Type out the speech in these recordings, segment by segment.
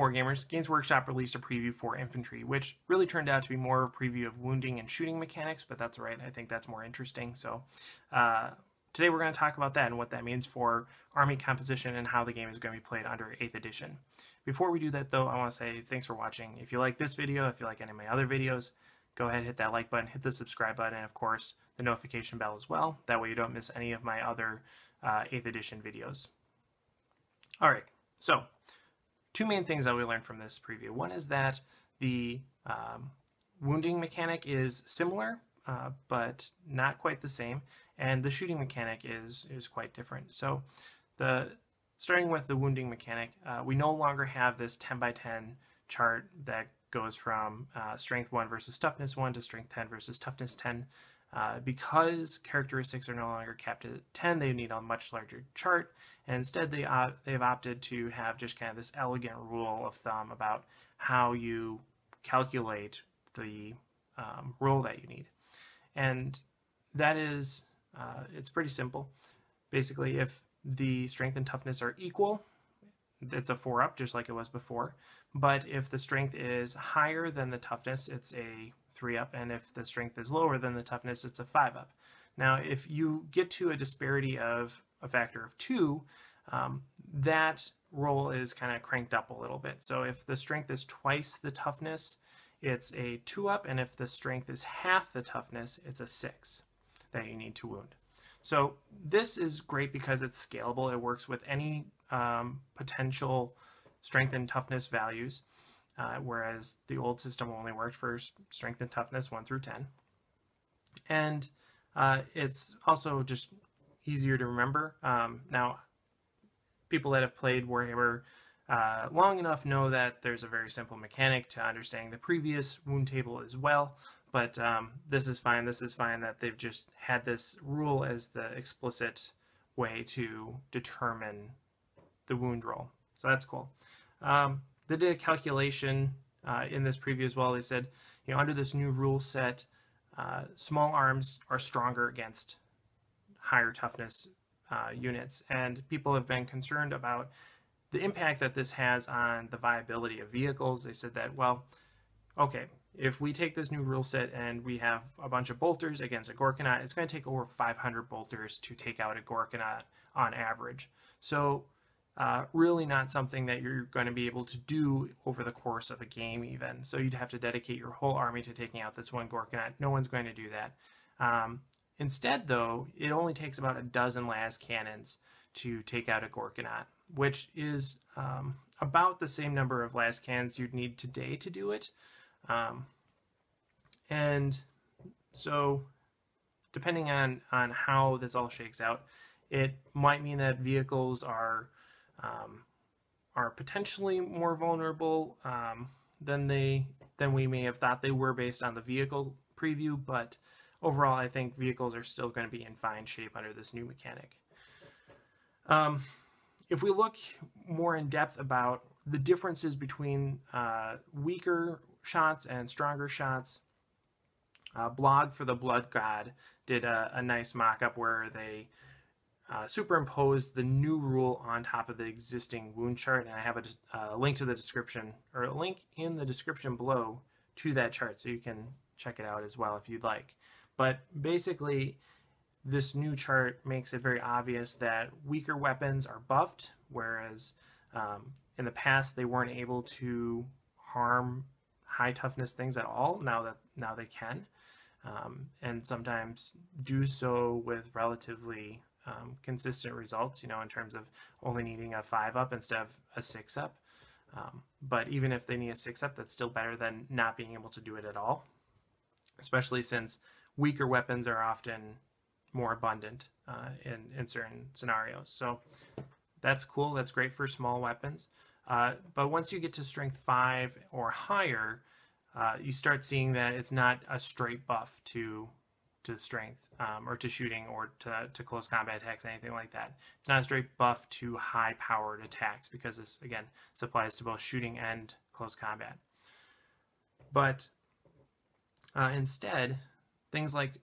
Wargamers, Games Workshop released a preview for Infantry, which really turned out to be more of a preview of wounding and shooting mechanics, but that's all right. I think that's more interesting. So today we're going to talk about that and what that means for army composition and how the game is going to be played under 8th edition. Before we do that, though, I want to say thanks for watching. If you like this video, if you like any of my other videos, go ahead and hit that like button, hit the subscribe button, and of course the notification bell as well. That way you don't miss any of my other 8th edition videos. All right, so two main things that we learned from this preview. One is that the wounding mechanic is similar, but not quite the same, and the shooting mechanic is quite different. So starting with the wounding mechanic, we no longer have this 10 by 10 chart that goes from strength 1 versus toughness 1 to strength 10 versus toughness 10. Because characteristics are no longer capped at 10, they need a much larger chart, and instead they've opted to have just kind of this elegant rule of thumb about how you calculate the roll that you need. And that is, it's pretty simple. Basically, if the strength and toughness are equal, it's a 4-up, just like it was before. But if the strength is higher than the toughness, it's a 3-up, and if the strength is lower than the toughness, it's a 5-up. Now, if you get to a disparity of a factor of 2, that roll is kind of cranked up a little bit. So if the strength is twice the toughness, it's a 2-up, and if the strength is half the toughness, it's a 6 that you need to wound. So this is great because it's scalable. It works with any potential strength and toughness values, whereas the old system only worked for strength and toughness 1 through 10. And it's also just easier to remember. Now, people that have played Warhammer long enough know that there's a very simple mechanic to understanding the previous wound table as well, but this is fine. This is fine that they've just had this rule as the explicit way to determine the wound roll. So that's cool. They did a calculation in this preview as well. They said, under this new rule set, small arms are stronger against higher toughness units, and people have been concerned about the impact that this has on the viability of vehicles. They said that, well, okay, if we take this new rule set and we have a bunch of bolters against a Gorkanaut, it's going to take over 500 bolters to take out a Gorkanaut on average. So really not something that you're going to be able to do over the course of a game even. So you'd have to dedicate your whole army to taking out this one Gorkanaut. No one's going to do that. Instead, though, it only takes about a dozen las cannons to take out a Gorkanaut, which is about the same number of las cannons you'd need today to do it. And so depending on how this all shakes out, it might mean that vehicles are potentially more vulnerable than we may have thought they were based on the vehicle preview, but overall I think vehicles are still going to be in fine shape under this new mechanic. If we look more in depth about the differences between weaker shots and stronger shots, Blog for the Blood God did a nice mock-up where they superimposed the new rule on top of the existing wound chart, and I have a link to the description, or a link in the description below to that chart, so you can check it out as well if you'd like. But basically, this new chart makes it very obvious that weaker weapons are buffed, whereas in the past they weren't able to harm high toughness things at all. Now they can, and sometimes do so with relatively consistent results, in terms of only needing a 5-up instead of a 6-up. But even if they need a 6-up, that's still better than not being able to do it at all, especially since weaker weapons are often more abundant in certain scenarios. So that's cool. That's great for small weapons. But once you get to strength 5 or higher, you start seeing that it's not a straight buff to strength or to shooting or to close combat attacks, anything like that. It's not a straight buff to high-powered attacks, because this, again, applies to both shooting and close combat. But instead, things like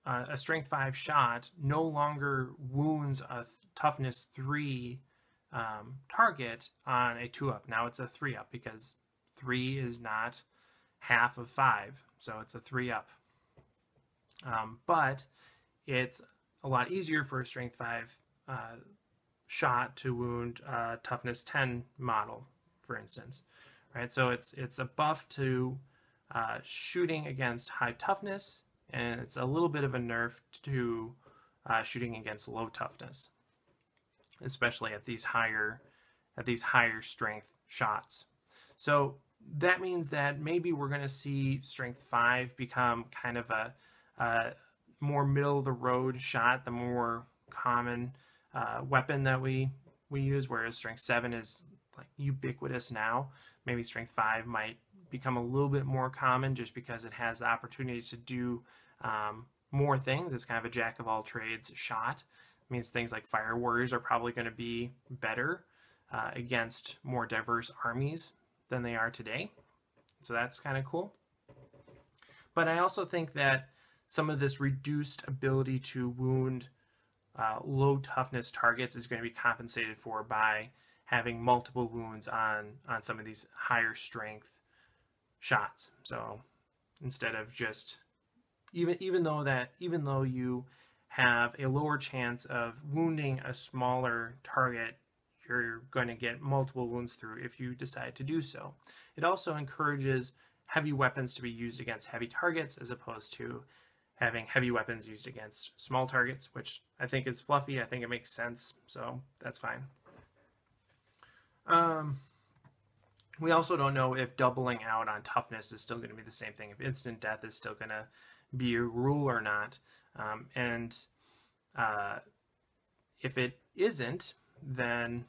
a strength 5 shot no longer wounds a toughness 3 target on a 2-up. Now it's a 3-up because 3 is not half of 5, so it's a 3-up. But it's a lot easier for a strength 5 shot to wound toughness 10 model, for instance. Right, so it's a buff to shooting against high toughness, and it's a little bit of a nerf to shooting against low toughness, especially at these higher strength shots. So that means that maybe we're going to see strength 5 become kind of a more middle of the road shot, the more common weapon that we use, whereas strength 7 is like ubiquitous now. Maybe strength 5 might become a little bit more common just because it has the opportunity to do more things. It's kind of a jack of all trades shot. It means things like fire warriors are probably going to be better against more diverse armies than they are today. So that's kind of cool. But I also think that some of this reduced ability to wound low toughness targets is going to be compensated for by having multiple wounds on some of these higher strength shots. So instead of just even though you have a lower chance of wounding a smaller target, you're going to get multiple wounds through if you decide to do so. It also encourages heavy weapons to be used against heavy targets as opposed to having heavy weapons used against small targets, which I think is fluffy. I think it makes sense, so that's fine. We also don't know if doubling out on toughness is still going to be the same thing, if instant death is still going to be a rule or not. If it isn't, then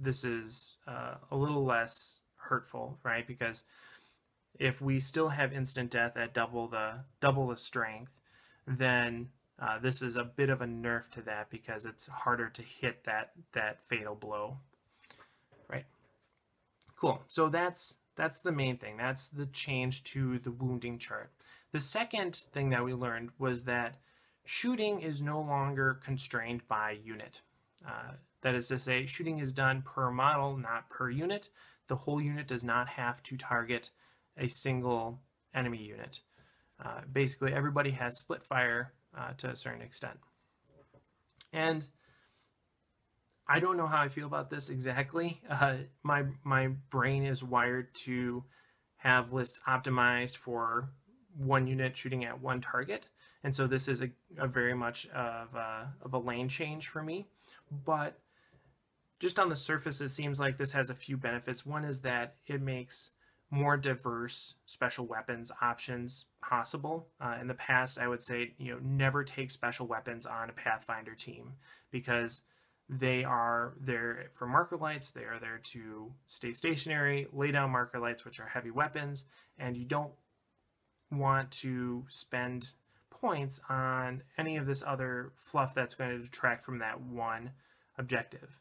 this is a little less hurtful, right? Because if we still have instant death at double the strength, then this is a bit of a nerf to that because it's harder to hit that fatal blow, right? Cool. So that's the main thing. That's the change to the wounding chart. The second thing that we learned was that shooting is no longer constrained by unit. That is to say, shooting is done per model, not per unit. The whole unit does not have to target a single enemy unit. Basically, everybody has split fire to a certain extent. And I don't know how I feel about this exactly. My brain is wired to have list optimized for one unit shooting at one target, and so this is a very much of a lane change for me. But just on the surface, it seems like this has a few benefits. One is that it makes more diverse special weapons options possible. In the past, I would say, never take special weapons on a Pathfinder team because they are there for marker lights. They are there to stay stationary, lay down marker lights, which are heavy weapons, and you don't want to spend points on any of this other fluff that's going to detract from that one objective.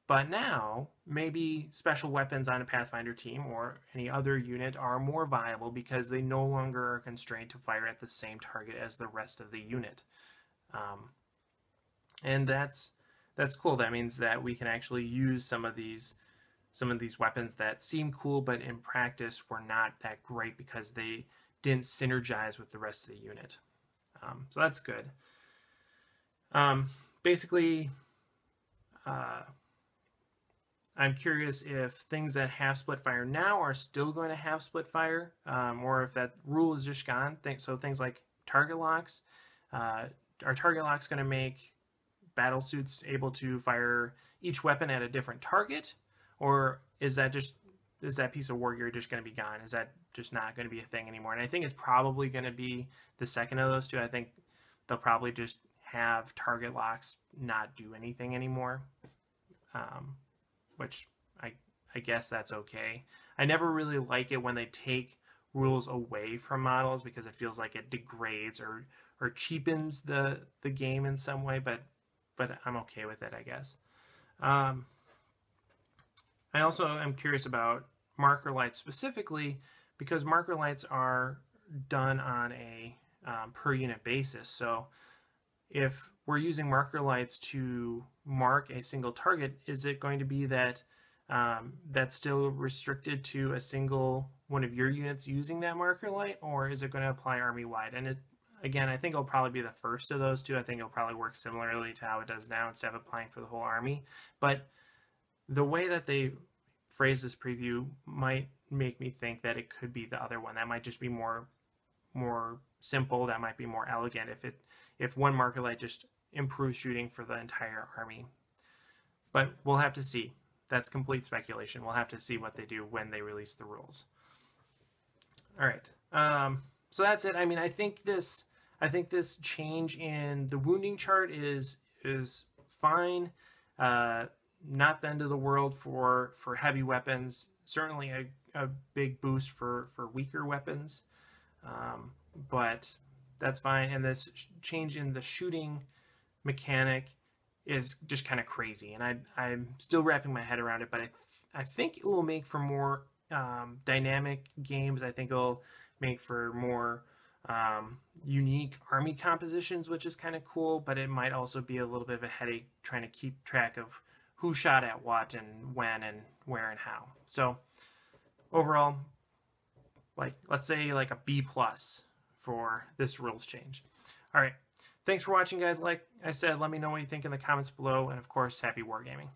But now, maybe special weapons on a Pathfinder team or any other unit are more viable because they no longer are constrained to fire at the same target as the rest of the unit. And that's cool. That means that we can actually use some of these weapons that seem cool, but in practice were not that great because they didn't synergize with the rest of the unit. So that's good. Basically, I'm curious if things that have split fire now are still going to have split fire, or if that rule is just gone. So things like target locks. Are target locks going to make battle suits able to fire each weapon at a different target, or is that piece of war gear just going to be gone? Is that just not going to be a thing anymore? And I think it's probably going to be the second of those two. I think they'll probably just have target locks not do anything anymore, which I guess that's okay. I never really like it when they take rules away from models because it feels like it degrades or cheapens the game in some way, but I'm okay with it, I guess. I also am curious about marker lights specifically because marker lights are done on a per unit basis. So if we're using marker lights to mark a single target, is it going to be that that's still restricted to a single one of your units using that marker light, or is it going to apply army-wide? And again, I think it'll probably be the first of those two. I think it'll probably work similarly to how it does now instead of applying for the whole army. But the way that they phrase this preview might make me think that it could be the other one. That might just be more simple. That might be more elegant if one marker light just improves shooting for the entire army. But we'll have to see. That's complete speculation. We'll have to see what they do when they release the rules. All right. So that's it. I mean, I think this change in the wounding chart is fine. Not the end of the world for heavy weapons. Certainly a big boost for weaker weapons. But that's fine. And this change in the shooting mechanic is just kind of crazy, and I'm still wrapping my head around it, but I think it will make for more dynamic games. I think it'll make for more unique army compositions, which is kind of cool, but it might also be a little bit of a headache trying to keep track of who shot at what and when and where and how. So overall, let's say like a B+ for this rules change. All right. Thanks for watching, guys. Like I said, let me know what you think in the comments below, and of course, happy wargaming.